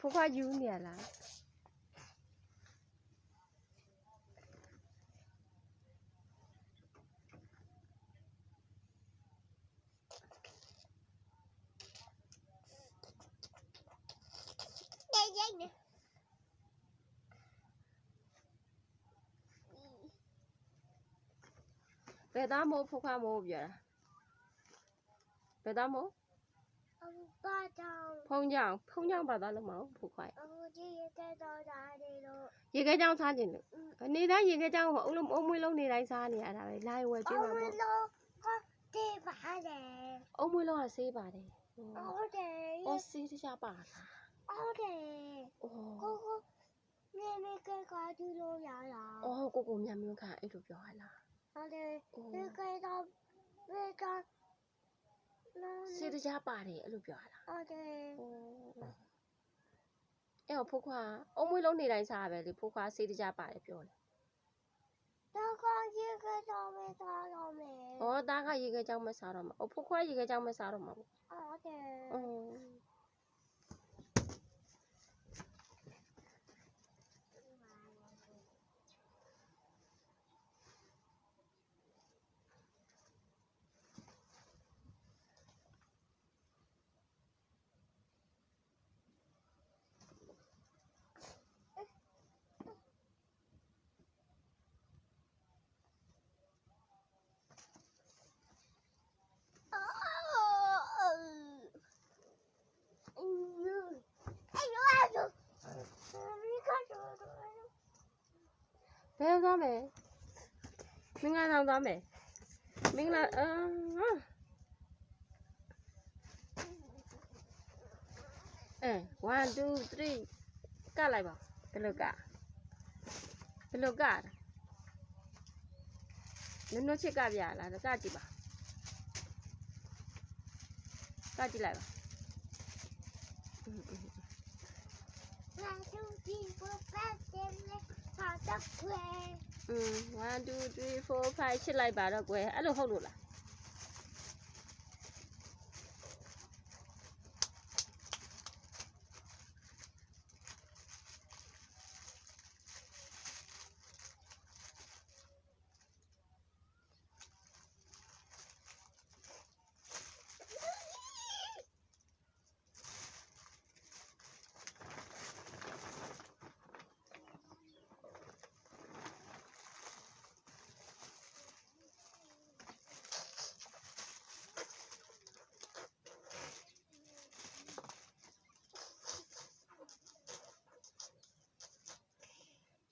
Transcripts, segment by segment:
ဖိုးဖွားယူနေရလားဘယ်သားမို့ဖိုးဖွားမို့ပြောတာဘယ်သားမို့ဖုံးကြောင်ဘာသားလို့မဟုတ်ဖိုးဖွားရေခဲကြောင်စားခြင်းလို့နေတိုင်းရေခဲကြောင်ကိုအုံမွေးလုံးနေတိုင်းစားနေရတာပဲလာရွယ်ကျွေးမှာပေါ့အုံမွေးလုံးကဆေးပါတယ်ဟုတ်တယ်ဆေးတခြားပါလားဟုတ်တယ်မြင်ကကားကြည့်လို့ရလားကိုမြတ်မျိုးခါအဲ့လိုပြောရလားဟုတ်တယ်ဒီကတော့ဆေးတခြားပါတယ်အဲ့လိုပြောရလားဟုတ်တယ်အဲ့ဖိုးခွာအုံမွေးလုံးနေတိုင်းစားရပဲလေဖိုးခွာဆေးတခြားပါတယ်ပြောတယ်သားကရေခဲကြောင်မစားတော့မယ်သားကရေခဲကြောင်မစားတော့မှာဖိုးခွာရေခဲကြောင်မစားတော့မှာပေါ့ဟုတ်တယ်ဘယ်သွားမယ်မင်္ဂလာဆောင်သွားမယ်မင်္ဂလာ1 2 3ကလိုက်ပါဘယ်လိုကနုချစ်ကပြလားကကြည့်ပါကကြည့်လိုက်ပါ1 2 3 4 5 6လိုက်ပါတော့ကွယ်အဲ့လိုဟုတ်လို့လား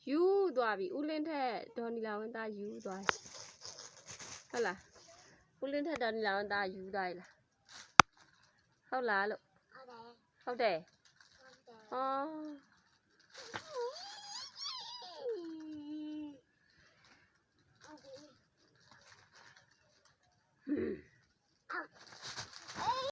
ယူသွားပြီဦးလင်းထက်ဒေါ်နီလာဝင်းသားယူသွားပြီဟုတ်လားဦးလင်းထက်ဒေါ်နီလာဝင်းသားယူသွားပြီလားဟုတ်လားလို့ဟုတ်တယ်ဟော